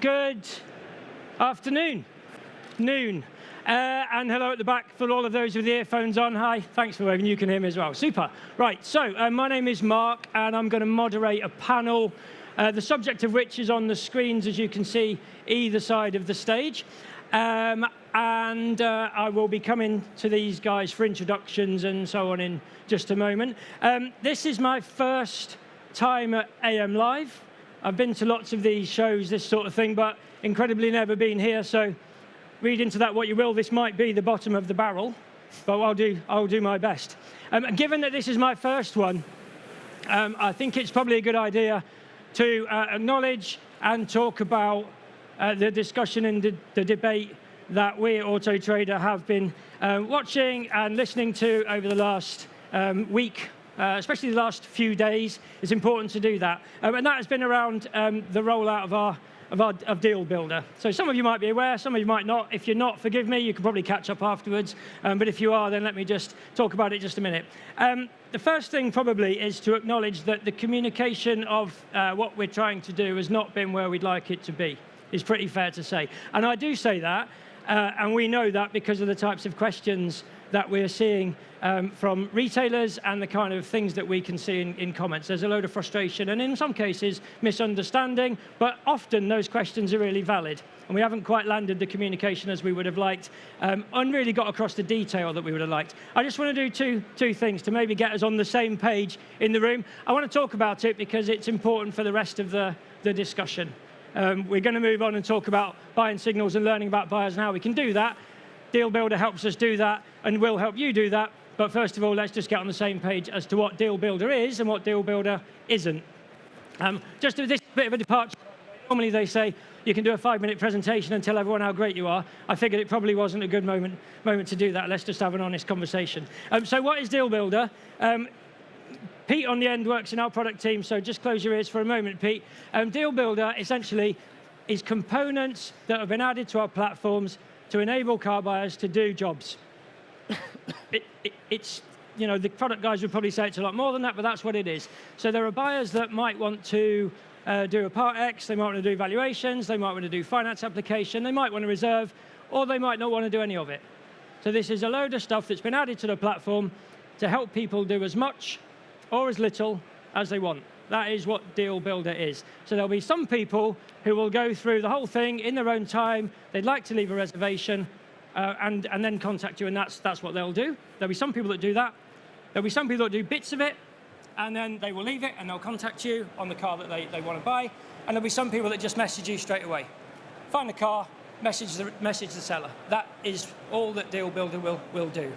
Good afternoon. Noon. And hello at the back for all of those with the earphones on. Hi, thanks for waving. You can hear me as well. Super. Right, so my name is Mark, and I'm going to moderate a panel, the subject of which is on the screens, as you can see, either side of the stage. And I will be coming to these guys for introductions and so on in just a moment. This is my first time at AM Live. I've been to lots of these shows, this sort of thing, but incredibly never been here, so read into that what you will. This might be the bottom of the barrel, but I'll do my best. And given that this is my first one, I think it's probably a good idea to acknowledge and talk about the discussion and the debate that we at Autotrader have been watching and listening to over the last week, especially the last few days. It's important to do that. And that has been around the rollout of Deal Builder. So some of you might be aware, some of you might not. If you're not, forgive me, you can probably catch up afterwards. But if you are, then let me just talk about it just a minute. The first thing probably is to acknowledge that the communication of what we're trying to do has not been where we'd like it to be. It's pretty fair to say. And I do say that, and we know that because of the types of questions that we're seeing from retailers and the kind of things that we can see in comments. There's a load of frustration and in some cases misunderstanding, but often those questions are really valid. And we haven't quite landed the communication as we would have liked and really got across the detail that we would have liked. I just want to do two things to maybe get us on the same page in the room. I want to talk about it because it's important for the rest of the discussion. We're going to move on and talk about buying signals and learning about buyers and how we can do that. Deal Builder helps us do that and will help you do that. But first of all, let's just get on the same page as to what Deal Builder is and what Deal Builder isn't. Just this bit of a departure. Normally they say you can do a 5-minute presentation and tell everyone how great you are. I figured it probably wasn't a good moment to do that. Let's just have an honest conversation. So what is Deal Builder? Pete on the end works in our product team, so just close your ears for a moment, Pete. Deal Builder essentially is components that have been added to our platforms to enable car buyers to do jobs. It's, you know, the product guys would probably say it's a lot more than that, but that's what it is. So there are buyers that might want to do a Part X, they might want to do valuations, they might want to do finance application, they might want to reserve, or they might not want to do any of it. So this is a load of stuff that's been added to the platform to help people do as much or as little as they want. That is what Deal Builder is. So there'll be some people who will go through the whole thing in their own time. They'd like to leave a reservation and then contact you, and that's what they'll do. There'll be some people that do that. There'll be some people that do bits of it, and then they will leave it, and they'll contact you on the car that they want to buy. And there'll be some people that just message you straight away. Find the car, message the seller. That is all that Deal Builder will do.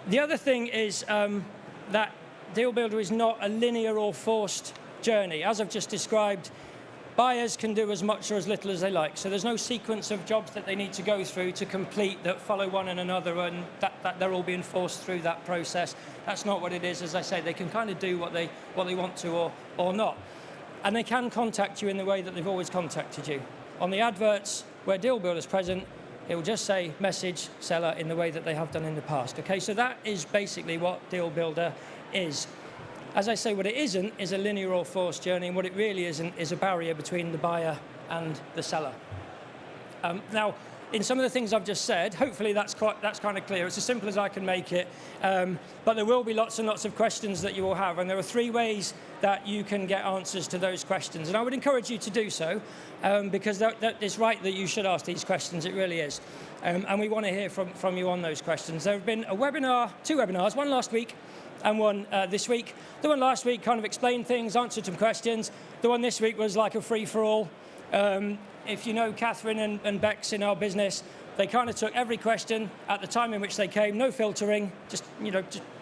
The other thing is that Deal Builder is not a linear or forced journey. As I've just described, buyers can do as much or as little as they like. So there's no sequence of jobs that they need to go through to complete that follow one and another, and that they're all being forced through that process. That's not what it is. As I say, they can kind of do what they want to or not. And they can contact you in the way that they've always contacted you. On the adverts where Deal Builder is present, it will just say message seller in the way that they have done in the past. Okay, so that is basically what Deal Builder is. As I say, what it isn't is a linear or forced journey, and what it really isn't is a barrier between the buyer and the seller. Now, in some of the things I've just said, hopefully that's kind of clear. It's as simple as I can make it, but there will be lots and lots of questions that you will have, and there are 3 ways that you can get answers to those questions. And I would encourage you to do so, because it's right that you should ask these questions, it really is. And we want to hear from you on those questions. There have been 2 webinars, one last week, and one this week. The one last week kind of explained things, answered some questions. The one this week was like a free-for-all. If you know Catherine and Bex in our business, they kind of took every question at the time in which they came, no filtering, just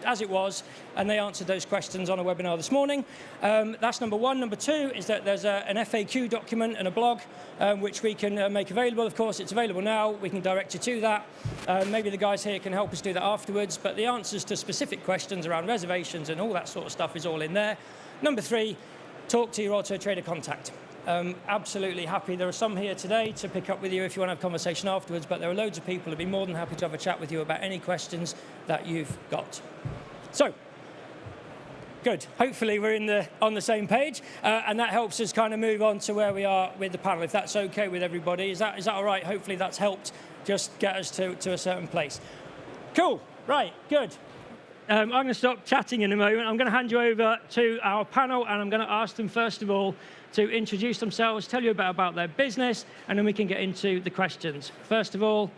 as it was, and they answered those questions on a webinar this morning. That's number 1. Number 2 is that there's an FAQ document and a blog which we can make available. Of course, it's available now. We can direct you to that. Maybe the guys here can help us do that afterwards, but the answers to specific questions around reservations and all that sort of stuff is all in there. Number 3, talk to your Autotrader contact. Absolutely happy. There are some here today to pick up with you if you want to have a conversation afterwards, but there are loads of people who'd be more than happy to have a chat with you about any questions that you've got. So, Good. Hopefully we're on the same page, and that helps us kind of move on to where we are with the panel, if that's okay with everybody. Is that all right? Hopefully that's helped just get us to a certain place. Cool. Right. Good. I'm going to stop chatting in a moment. I'm going to hand you over to our panel, and I'm going to ask them, first of all, to introduce themselves, tell you a bit about their business, and then we can get into the questions. First of all,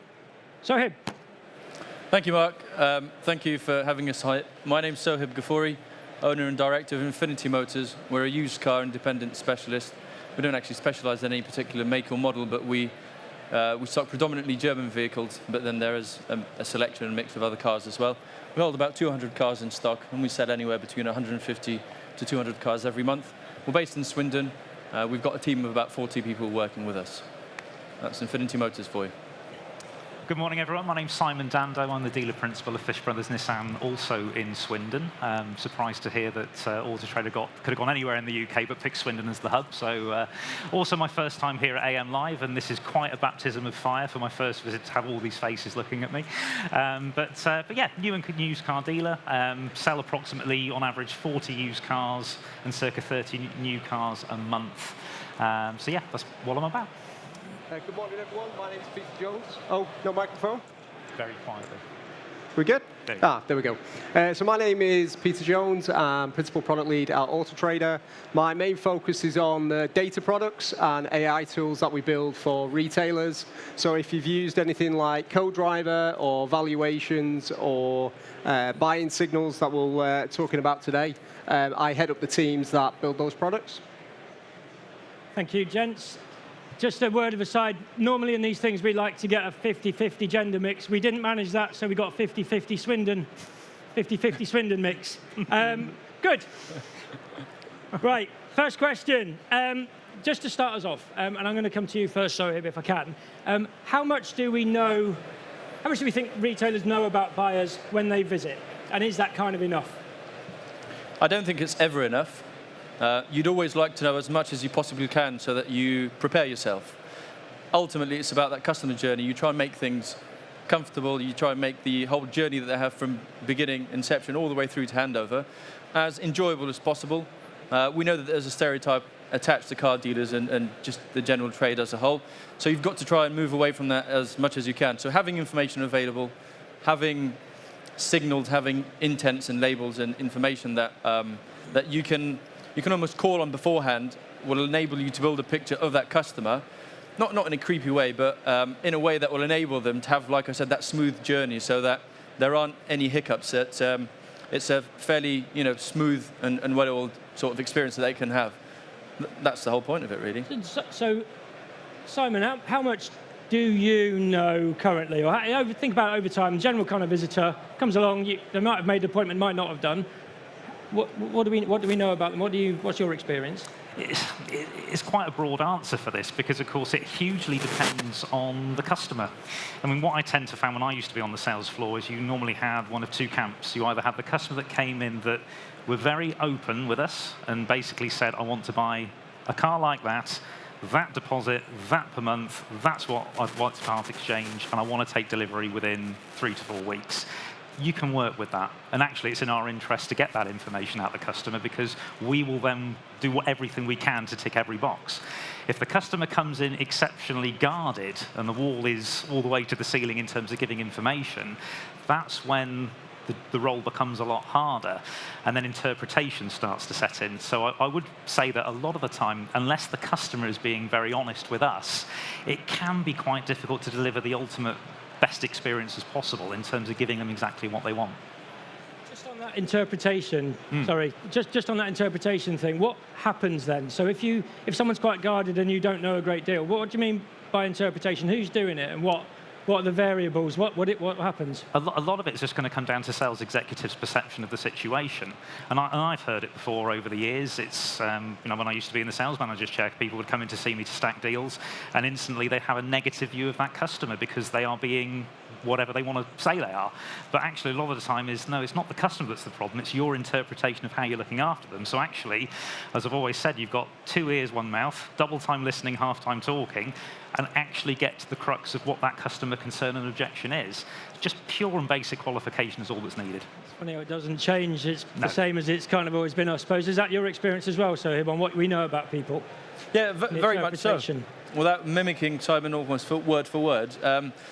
Sohib. Thank you, Mark. Thank you for having us. My name's Sohib Ghafouri, owner and director of Infinity Motors. We're a used car independent specialist. We don't actually specialize in any particular make or model, but we stock predominantly German vehicles, but then there is a selection and mix of other cars as well. We hold about 200 cars in stock, and we sell anywhere between 150 to 200 cars every month. We're based in Swindon. We've got a team of about 40 people working with us. That's Infinity Motors for you. Good morning, everyone. My name's Simon Dando. I'm the dealer principal of Brothers Nissan, also in Swindon. Surprised to hear that Autotrader could have gone anywhere in the UK, but picked Swindon as the hub. So, also my first time here at AM Live, and this is quite a baptism of fire for my first visit to have all these faces looking at me. But yeah, new and used car dealer. Sell approximately, on average, 40 used cars and circa 30 new cars a month. So yeah, that's what I'm about. Good morning, everyone. My name's Peter Jones. Oh, no microphone? Very quietly. We good? There we go. So my name is Peter Jones. I'm Principal Product Lead at Autotrader. My main focus is on data products and AI tools that we build for retailers. So if you've used anything like Co-Driver or valuations or buying signals that we're talking about today, I head up the teams that build those products. Thank you, gents. Just a word of aside, normally in these things we like to get a 50-50 gender mix. We didn't manage that, so we got a 50-50 Swindon mix. Good. Right, first question. Just to start us off, and I'm going to come to you first, Sohib, if I can. How much do we think retailers know about buyers when they visit? And is that kind of enough? I don't think it's ever enough. You'd always like to know as much as you possibly can so that you prepare yourself. Ultimately, it's about that customer journey. You try and make things comfortable. You try and make the whole journey that they have from beginning, inception, all the way through to handover, as enjoyable as possible. We know that there's a stereotype attached to car dealers and just the general trade as a whole. So you've got to try and move away from that as much as you can. So having information available, having signals, having intents and labels and information that you can almost call on beforehand will enable you to build a picture of that customer, not in a creepy way, but in a way that will enable them to have, like I said, that smooth journey so that there aren't any hiccups. It's a fairly smooth and well-oiled sort of experience that they can have. That's the whole point of it, really. So Simon, how much do you know currently, or think about it over time? General kind of visitor comes along, they might have made an appointment, might not have done. What do we know about them? What's your experience? It's quite a broad answer for this because, of course, it hugely depends on the customer. I mean, what I tend to find when I used to be on the sales floor is you normally had one of two camps. You either had the customer that came in that were very open with us and basically said, I want to buy a car like that deposit, that per month, that's what I'd like to part exchange, and I want to take delivery within 3 to 4 weeks. You can work with that. And actually, it's in our interest to get that information out of the customer because we will then do everything we can to tick every box. If the customer comes in exceptionally guarded and the wall is all the way to the ceiling in terms of giving information, that's when the role becomes a lot harder, and then interpretation starts to set in. So I would say that a lot of the time, unless the customer is being very honest with us, it can be quite difficult to deliver the ultimate best experience as possible in terms of giving them exactly what they want. Just on that interpretation, just on that interpretation thing, what happens then? So if someone's quite guarded and you don't know a great deal, what do you mean by interpretation? Who's doing it, and what are the variables? What happens? A lot of it's just going to come down to sales executives' perception of the situation. And I've heard it before over the years. It's when I used to be in the sales manager's chair, people would come in to see me to stack deals, and instantly they have a negative view of that customer because they are being whatever they want to say they are. But actually, a lot of the time no, it's not the customer that's the problem. It's your interpretation of how you're looking after them. So actually, as I've always said, you've got 2 ears, 1 mouth, double time listening, half time talking, and actually get to the crux of what that customer customer concern and objection is. Just pure and basic qualification is all that's needed. It's funny how it doesn't change. It's No. the same as it's kind of always been, I suppose. Is that your experience as well, Sohib, on what we know about people? Yeah, and the very much so. interpretation? Without mimicking Simon almost word for word,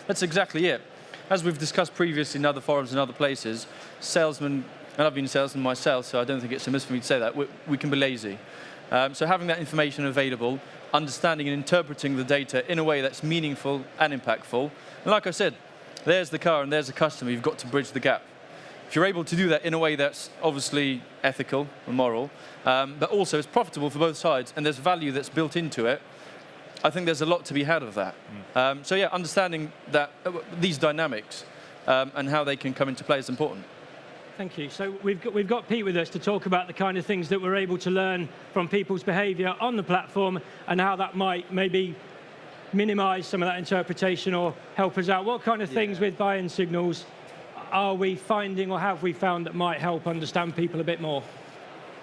that's exactly it. As we've discussed previously in other forums and other places, salesmen, and I've been a salesman myself, so I don't think it's amiss for me to say that, we can be lazy. So having that information available, understanding and interpreting the data in a way that's meaningful and impactful. And like I said, there's the car and there's the customer. You've got to bridge the gap. If you're able to do that in a way that's obviously ethical and moral, but also is profitable for both sides, and there's value that's built into it, I think there's a lot to be had of that. So yeah, understanding that these dynamics and how they can come into play is important. Thank you. So we've got Pete with us to talk about the kind of things that we're able to learn from people's behaviour on the platform and how that might maybe minimise some of that interpretation or help us out. What kind of things with buying signals are we finding or have we found that might help understand people a bit more?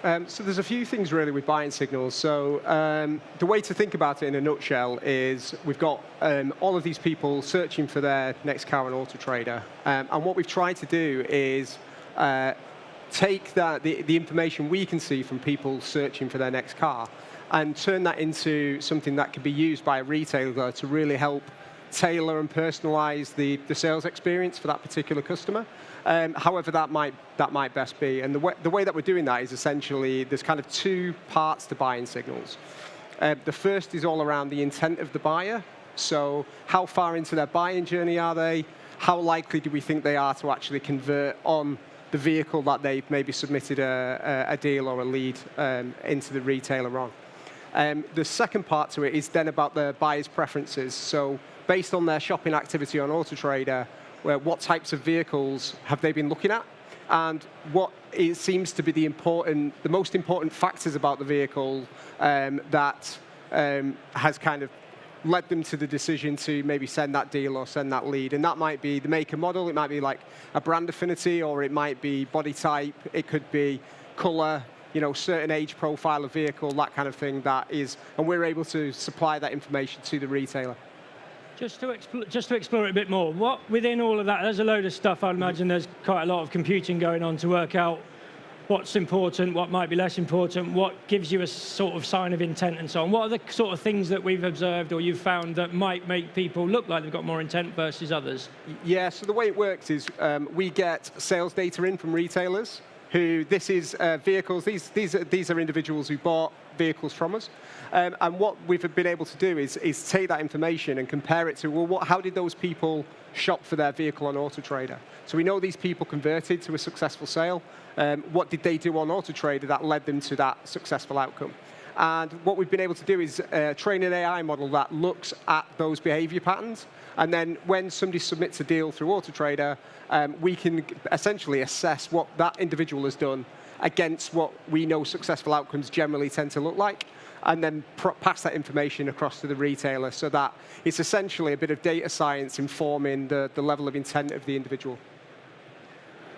So there's a few things really with buying signals. So the way to think about it in a nutshell is we've got all of these people searching for their next car on Autotrader. And what we've tried to do is take the information we can see from people searching for their next car and turn that into something that can be used by a retailer to really help tailor and personalize the sales experience for that particular customer. However that might best be. And the way that we're doing that is essentially there's kind of two parts to buying signals. The first is all around the intent of the buyer. So how far into their buying journey are they? How likely do we think they are to actually convert on the vehicle that they've maybe submitted a deal or a lead into the retailer on? The second part to it is then about the buyer's preferences. So based on their shopping activity on Autotrader, what types of vehicles have they been looking at? And what it seems to be the most important factors about the vehicle that has kind of led them to the decision to maybe send that deal or send that lead. And that might be the make and model, it might be like a brand affinity, or it might be body type, it could be color, certain age profile of vehicle, that kind of thing and we're able to supply that information to the retailer. Just to explore it a bit more, what within all of that, there's a load of stuff, I'd imagine there's quite a lot of computing going on to work out what's important, what might be less important, what gives you a sort of sign of intent and so on. What are the sort of things that we've observed or you've found that might make people look like they've got more intent versus others? Yeah, so the way it works is we get sales data in from retailers who, this is vehicles, these are individuals who bought vehicles from us. And what we've been able to do is take that information and compare it to, well, how did those people shop for their vehicle on Autotrader? So we know these people converted to a successful sale. What did they do on Autotrader that led them to that successful outcome? And what we've been able to do is train an AI model that looks at those behavior patterns. And then when somebody submits a deal through Autotrader, we can essentially assess what that individual has done against what we know successful outcomes generally tend to look like, and then pass that information across to the retailer so that it's essentially a bit of data science informing the level of intent of the individual.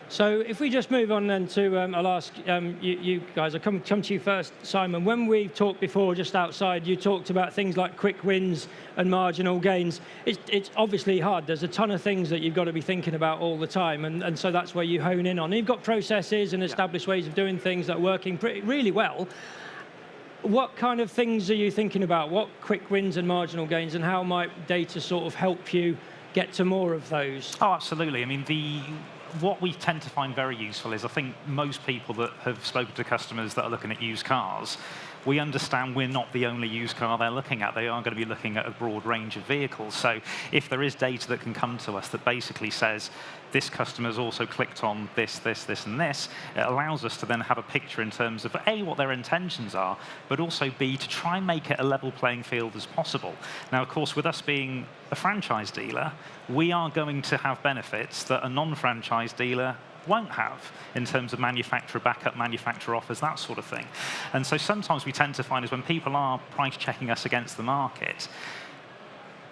So if we just move on then to, I'll ask you guys, I'll come to you first, Simon. When we talked before, just outside, you talked about things like quick wins and marginal gains. It's obviously hard. There's a ton of things that you've got to be thinking about all the time, and so that's where you hone in on. And you've got processes and established ways of doing things that are working really well. What kind of things are you thinking about? What quick wins and marginal gains, and how might data sort of help you get to more of those? Oh, absolutely. I mean, what we tend to find very useful is, I think most people that have spoken to customers that are looking at used cars, we understand we're not the only used car they're looking at. They are going to be looking at a broad range of vehicles. So if there is data that can come to us that basically says, this customer's also clicked on this, this, this, and this, it allows us to then have a picture in terms of, A, what their intentions are, but also, B, to try and make it a level playing field as possible. Now, of course, with us being a franchise dealer, we are going to have benefits that a non-franchise dealer won't have in terms of manufacturer backup, manufacturer offers, that sort of thing. And so sometimes we tend to find is when people are price checking us against the market,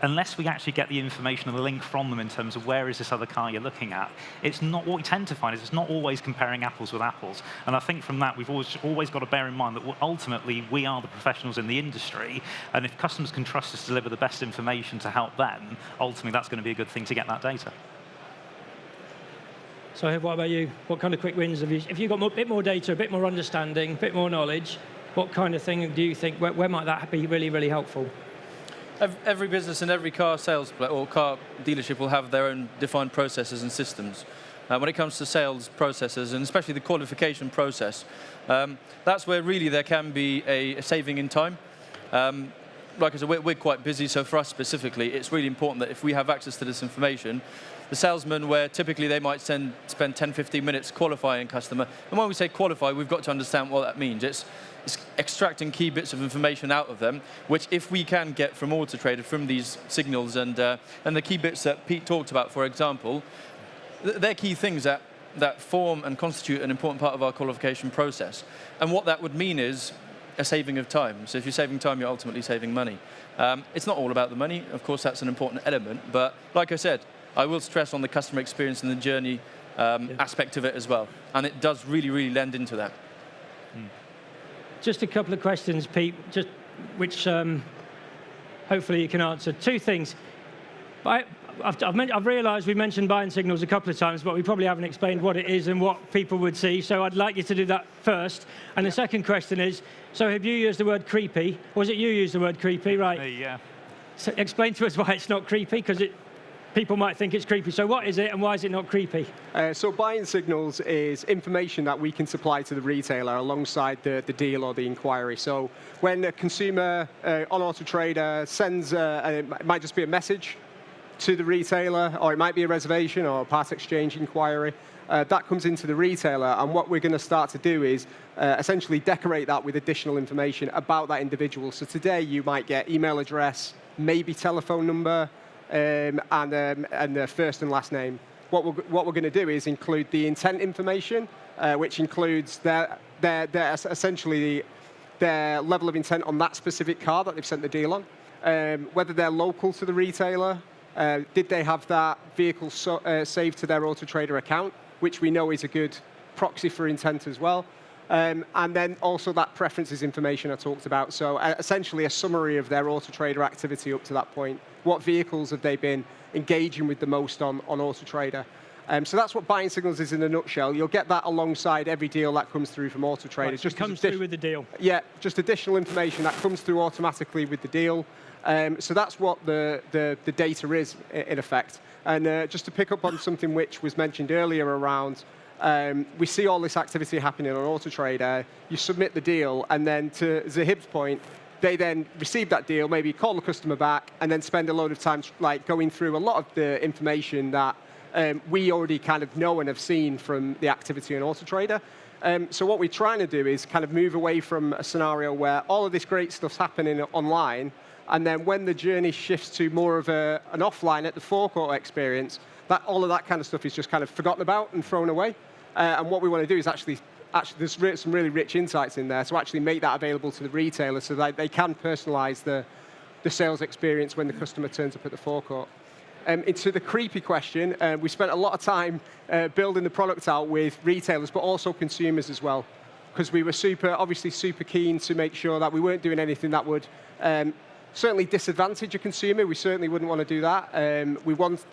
unless we actually get the information and the link from them in terms of where is this other car you're looking at, it's not what we tend to find is it's not always comparing apples with apples. And I think from that, we've always got to bear in mind that ultimately we are the professionals in the industry, and if customers can trust us to deliver the best information to help them, ultimately that's going to be a good thing to get that data. So what about you? What kind of quick wins have you? If you've got a bit more data, a bit more understanding, a bit more knowledge, what kind of thing do you think, where might that be really, really helpful? Every business and every car sales or car dealership will have their own defined processes and systems. When it comes to sales processes, and especially the qualification process, that's where really there can be a saving in time. Like I said, we're quite busy, so for us specifically, it's really important that if we have access to this information, the salesman, where typically they might spend 10, 15 minutes qualifying a customer, and when we say qualify, we've got to understand what that means. It's extracting key bits of information out of them, which if we can get from Autotrader, from these signals and the key bits that Pete talked about, for example, they're key things that form and constitute an important part of our qualification process. And what that would mean is a saving of time. So if you're saving time, you're ultimately saving money. It's not all about the money. Of course, that's an important element. But like I said, I will stress on the customer experience and the journey aspect of it as well. And it does really, really lend into that. Just a couple of questions, Pete, which hopefully you can answer. Two things. I've realised we mentioned buying signals a couple of times, but we probably haven't explained what it is and what people would see, so I'd like you to do that first. And the second question is, so have you used the word creepy? Or was it you used the word creepy, right? Yeah. So explain to us why it's not creepy, because people might think it's creepy. So what is it, and why is it not creepy? So buying signals is information that we can supply to the retailer alongside the deal or the inquiry. So when a consumer on Autotrader sends, it might just be a message to the retailer, or it might be a reservation or a part exchange inquiry, that comes into the retailer, and what we're going to start to do is essentially decorate that with additional information about that individual. So today you might get email address, maybe telephone number, and their first and last name. What we're going to do is include the intent information, which includes essentially their level of intent on that specific car that they've sent the deal on, whether they're local to the retailer, did they have that vehicle saved to their Autotrader account, which we know is a good proxy for intent as well. And then also that preferences information I talked about. So essentially a summary of their Autotrader activity up to that point. What vehicles have they been engaging with the most on Autotrader? So that's what buying signals is in a nutshell. You'll get that alongside every deal that comes through from Autotrader. Right, just comes through with the deal. Yeah, just additional information that comes through automatically with the deal. So that's what the data is, in effect. And just to pick up on something which was mentioned earlier around, we see all this activity happening on Autotrader, you submit the deal, and then to Sohib's point, they then receive that deal, maybe call the customer back, and then spend a load of time going through a lot of the information that we already kind of know and have seen from the activity on Autotrader. So what we're trying to do is kind of move away from a scenario where all of this great stuff's happening online, and then when the journey shifts to more of an offline at the forecourt experience, all of that kind of stuff is just kind of forgotten about and thrown away. And what we want to do is actually there's some really rich insights in there, so actually make that available to the retailer so that they can personalize the sales experience when the customer turns up at the forecourt. Into the creepy question, we spent a lot of time building the product out with retailers, but also consumers as well, because we were obviously super keen to make sure that we weren't doing anything that would certainly disadvantage a consumer. We certainly wouldn't want to do that. We want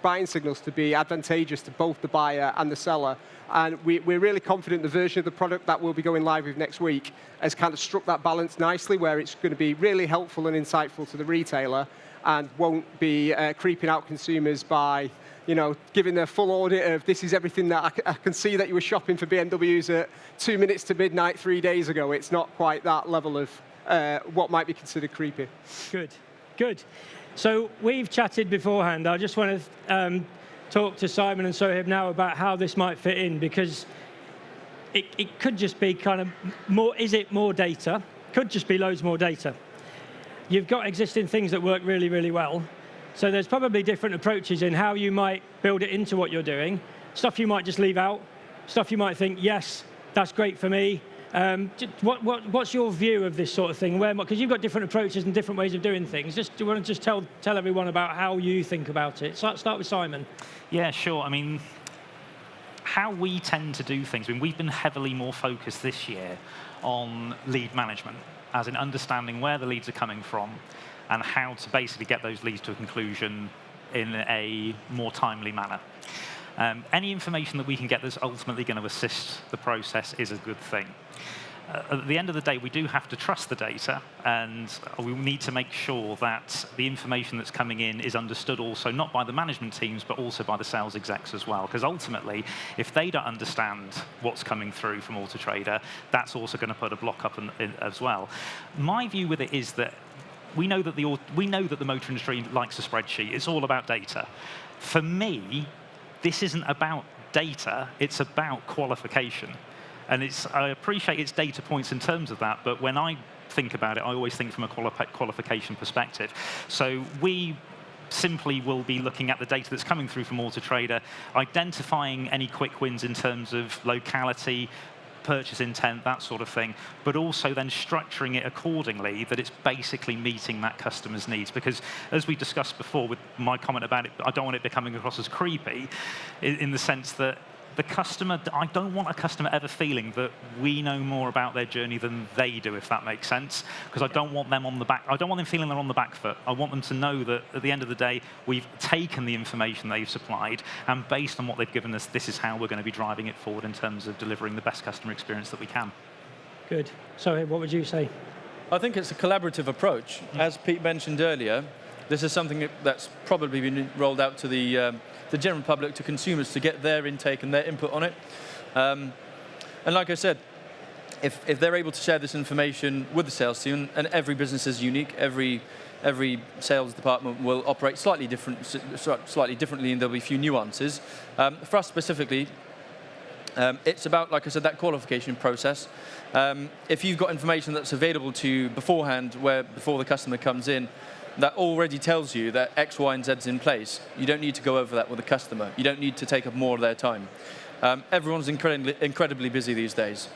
buying signals to be advantageous to both the buyer and the seller. And we're really confident the version of the product that we'll be going live with next week has kind of struck that balance nicely, where it's going to be really helpful and insightful to the retailer and won't be creeping out consumers by giving their full audit of this is everything that I can see that you were shopping for BMWs at 2 minutes to midnight 3 days ago. It's not quite that level of what might be considered creepy. Good. So we've chatted beforehand. I just want to talk to Simon and Sohib now about how this might fit in, because it could just be kind of more, is it more data? Could just be loads more data. You've got existing things that work really, really well. So there's probably different approaches in how you might build it into what you're doing. Stuff you might just leave out. Stuff you might think, yes, that's great for me. What's your view of this sort of thing? Because you've got different approaches and different ways of doing things. Do you want to just tell everyone about how you think about it? Start with Simon. Yeah, sure. I mean, how we tend to do things, we've been heavily more focused this year on lead management, as in understanding where the leads are coming from and how to basically get those leads to a conclusion in a more timely manner. Any information that we can get that's ultimately going to assist the process is a good thing. At the end of the day, we do have to trust the data, and we need to make sure that the information that's coming in is understood also, not by the management teams, but also by the sales execs as well. Because ultimately, if they don't understand what's coming through from Autotrader, that's also going to put a block up as well. My view with it is that we know that the motor industry likes a spreadsheet. It's all about data. For me, this isn't about data, it's about qualification. And I appreciate its data points in terms of that, but when I think about it, I always think from a qualification perspective. So we simply will be looking at the data that's coming through from Autotrader, identifying any quick wins in terms of locality, purchase intent, that sort of thing, but also then structuring it accordingly that it's basically meeting that customer's needs. Because as we discussed before with my comment about it, I don't want it becoming across as creepy in the sense that the customer, I don't want a customer ever feeling that we know more about their journey than they do, if that makes sense. Because I don't want them on the back. I don't want them feeling they're on the back foot. I want them to know that at the end of the day, we've taken the information they've supplied, and based on what they've given us, this is how we're going to be driving it forward in terms of delivering the best customer experience that we can. Good. Sohib, what would you say? I think it's a collaborative approach. As Pete mentioned earlier, this is something that's probably been rolled out to the general public, to consumers, to get their intake and their input on it. And like I said, if they're able to share this information with the sales team, and every business is unique, every sales department will operate slightly differently, and there'll be a few nuances. For us specifically, it's about, like I said, that qualification process. If you've got information that's available to you beforehand, before the customer comes in, that already tells you that X, Y, and Z is in place, you don't need to go over that with the customer. You don't need to take up more of their time. Everyone's incredibly busy these days.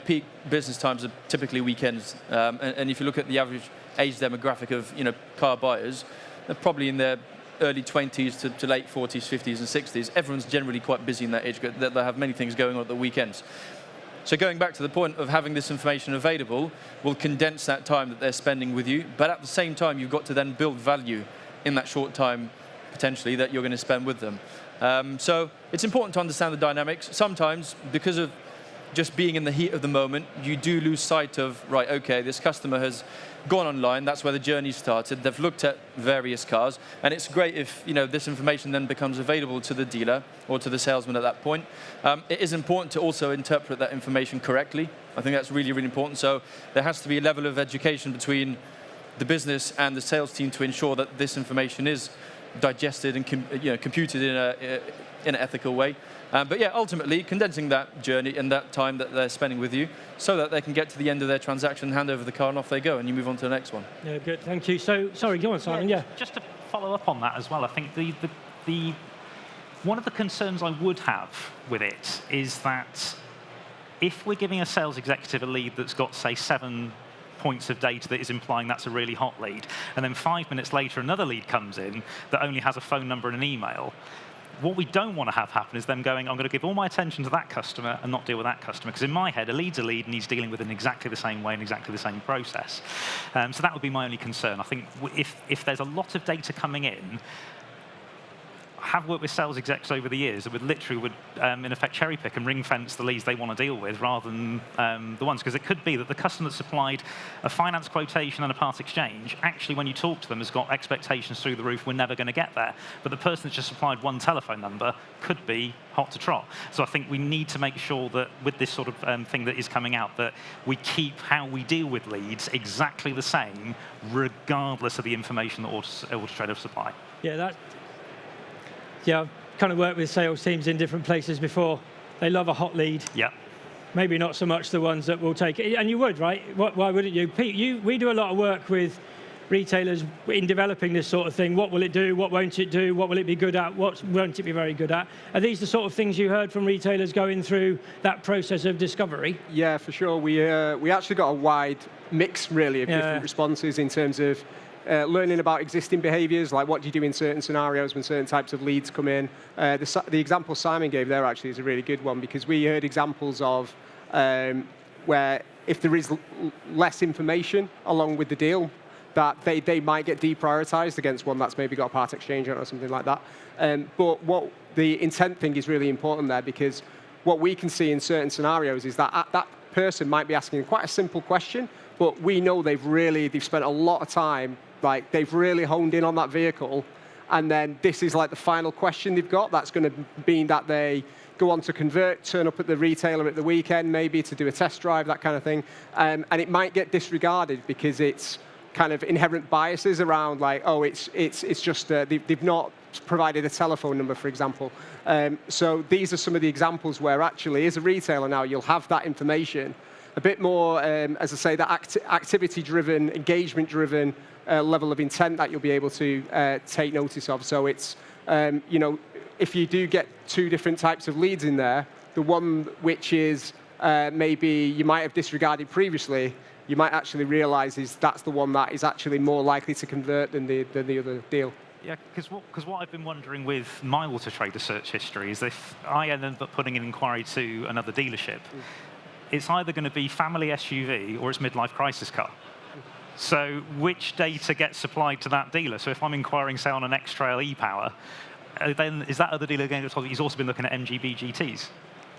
Peak business times are typically weekends, and if you look at the average age demographic of car buyers, they're probably in their early 20s to late 40s, 50s, and 60s. Everyone's generally quite busy in that age group. They have many things going on at the weekends. So going back to the point of having this information available will condense that time that they're spending with you, but at the same time, you've got to then build value in that short time, potentially, that you're going to spend with them. So it's important to understand the dynamics. Sometimes, because of just being in the heat of the moment, you do lose sight of, right, okay, this customer has gone online, that's where the journey started, they've looked at various cars, and it's great if this information then becomes available to the dealer or to the salesman at that point. It is important to also interpret that information correctly. I think that's really, really important. So there has to be a level of education between the business and the sales team to ensure that this information is digested and computed in an ethical way. But yeah, ultimately, condensing that journey and that time that they're spending with you so that they can get to the end of their transaction, hand over the car, and off they go, and you move on to the next one. Yeah, good. Thank you. So, sorry, go on, Simon. Yeah. Just to follow up on that as well, I think the one of the concerns I would have with it is that if we're giving a sales executive a lead that's got, say, 7 points of data that is implying that's a really hot lead, and then 5 minutes later another lead comes in that only has a phone number and an email, what we don't want to have happen is them going, I'm going to give all my attention to that customer and not deal with that customer. Because in my head, a lead's a lead and he's dealing with it in exactly the same way and exactly the same process. So that would be my only concern. I think if there's a lot of data coming in, I have worked with sales execs over the years that would in effect cherry pick and ring fence the leads they want to deal with rather than the ones, because it could be that the customer that supplied a finance quotation and a part exchange, actually when you talk to them has got expectations through the roof, we're never going to get there. But the person that just supplied one telephone number could be hot to trot. So I think we need to make sure that with this sort of thing that is coming out, that we keep how we deal with leads exactly the same, regardless of the information that Autotrader supply. Yeah, I've kind of worked with sales teams in different places before. They love a hot lead. Yeah. Maybe not so much the ones that will take it. And you would, right? Why wouldn't you? Pete, we do a lot of work with retailers in developing this sort of thing? What will it do? What won't it do? What will it be good at? What won't it be very good at? Are these the sort of things you heard from retailers going through that process of discovery? Yeah, for sure. We actually got a wide mix, really, of different responses in terms of learning about existing behaviors, like what do you do in certain scenarios when certain types of leads come in. The example Simon gave there actually is a really good one, because we heard examples of where if there is less information along with the deal, that they might get deprioritized against one that's maybe got a part exchange on it or something like that. But what the intent thing is really important there, because what we can see in certain scenarios is that that person might be asking quite a simple question, but we know they've spent a lot of time, like they've really honed in on that vehicle, and then this is like the final question they've got. That's going to mean that they go on to convert, turn up at the retailer at the weekend, maybe to do a test drive, that kind of thing, and it might get disregarded because it's kind of inherent biases around, like, oh, it's just they've not provided a telephone number, for example. So these are some of the examples where actually, as a retailer now, you'll have that information, a bit more, as I say, that activity-driven, engagement-driven level of intent that you'll be able to take notice of. So it's, you know, if you do get two different types of leads in there, the one which is maybe you might have disregarded previously, you might actually realize that's the one that is actually more likely to convert than the other deal. Yeah, because what I've been wondering with my Autotrader search history is if I end up putting an inquiry to another dealership, it's either going to be family SUV or it's midlife crisis car. So which data gets supplied to that dealer? So if I'm inquiring, say, on an X-Trail e-Power, then is that other dealer going to tell me he's also been looking at MGB GTs?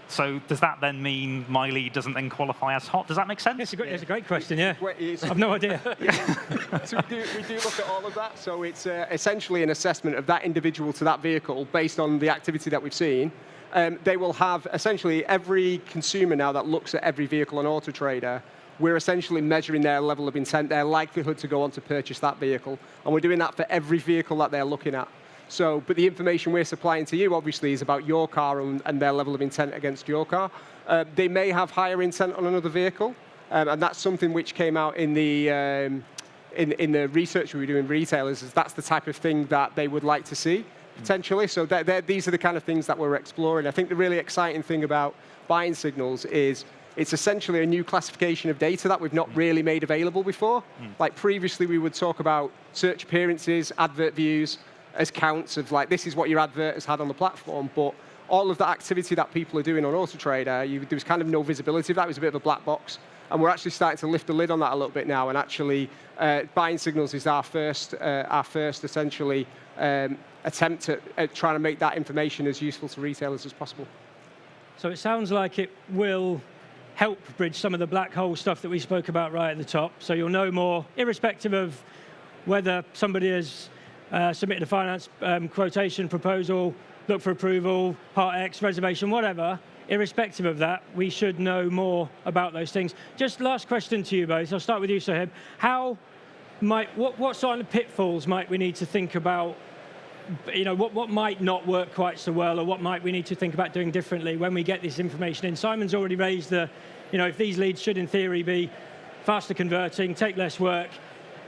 So does that then mean my lead doesn't then qualify as hot? Does that make sense? It's a great question, yeah. I've no idea. So we do look at all of that. So it's essentially an assessment of that individual to that vehicle based on the activity that we've seen. They will have essentially every consumer now that looks at every vehicle on Autotrader, we're essentially measuring their level of intent, their likelihood to go on to purchase that vehicle. And we're doing that for every vehicle that they're looking at. So, but the information we're supplying to you, obviously, is about your car and their level of intent against your car. They may have higher intent on another vehicle, and that's something which came out in the research we were doing with retailers, is that's the type of thing that they would like to see, potentially. So these are the kind of things that we're exploring. I think the really exciting thing about buying signals is it's essentially a new classification of data that we've not really made available before. Like previously, we would talk about search appearances, advert views, as counts of, like, this is what your advert has had on the platform, but all of the activity that people are doing on Autotrader, there was kind of no visibility of that. It was a bit of a black box. And we're actually starting to lift the lid on that a little bit now, and actually buying signals is our first essentially attempt at trying to make that information as useful to retailers as possible. So it sounds like it will help bridge some of the black hole stuff that we spoke about right at the top. So you'll know more, irrespective of whether somebody has submitted a finance quotation proposal, look for approval, Part X, reservation, whatever. Irrespective of that, we should know more about those things. Just last question to you both. I'll start with you, Sohib. What sort of pitfalls might we need to think about? You know, what might not work quite so well, or what might we need to think about doing differently when we get this information in? Simon's already raised the, you know, if these leads should in theory be faster converting, take less work,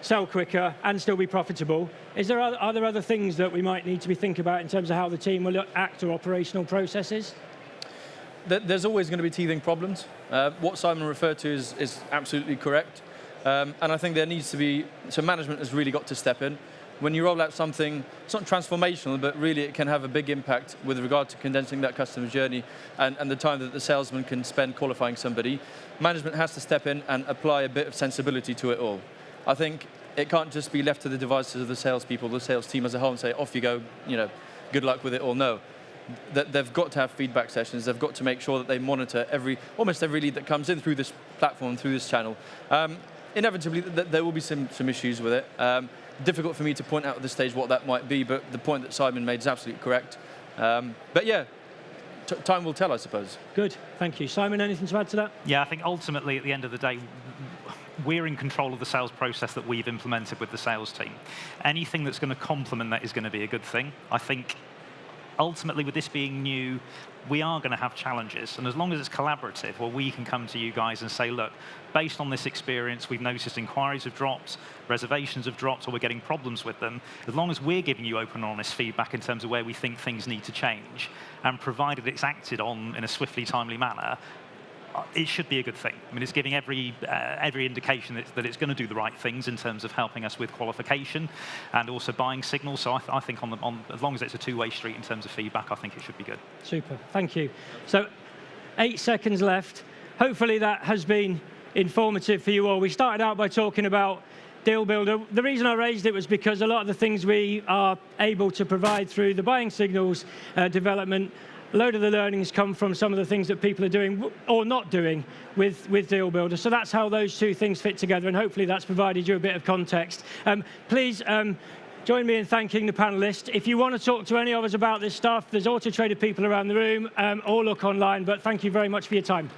sell quicker, and still be profitable. Are there other things that we might need to be thinking about in terms of how the team will act or operational processes? There's always going to be teething problems. What Simon referred to is absolutely correct. And I think there needs to be, so management has really got to step in. When you roll out something, it's not transformational, but really it can have a big impact with regard to condensing that customer journey and the time that the salesman can spend qualifying somebody. Management has to step in and apply a bit of sensibility to it all. I think it can't just be left to the devices of the salespeople, the sales team as a whole, and say, off you go, you know, good luck with it all. No. They've got to have feedback sessions. They've got to make sure that they monitor almost every lead that comes in through this platform, through this channel. Inevitably, there will be some issues with it. Difficult for me to point out at this stage what that might be, but the point that Simon made is absolutely correct. But yeah, time will tell, I suppose. Good, thank you. Simon, anything to add to that? Yeah, I think ultimately, at the end of the day, we're in control of the sales process that we've implemented with the sales team. Anything that's going to complement that is going to be a good thing. I think ultimately, with this being new, we are going to have challenges. And as long as it's collaborative, well, we can come to you guys and say, look, based on this experience, we've noticed inquiries have dropped, reservations have dropped, or we're getting problems with them. As long as we're giving you open and honest feedback in terms of where we think things need to change, and provided it's acted on in a swiftly, timely manner, it should be a good thing. I mean, it's giving every indication that it's going to do the right things in terms of helping us with qualification and also buying signals. So I think as long as it's a two-way street in terms of feedback, I think it should be good. Super, thank you. So 8 seconds left. Hopefully that has been informative for you all. We started out by talking about Deal Builder. The reason I raised it was because a lot of the things we are able to provide through the buying signals development, a load of the learnings come from some of the things that people are doing or not doing with Deal Builder. So that's how those two things fit together, and hopefully that's provided you a bit of context. Please join me in thanking the panelists. If you want to talk to any of us about this stuff, there's Autotrader people around the room, or look online, but thank you very much for your time.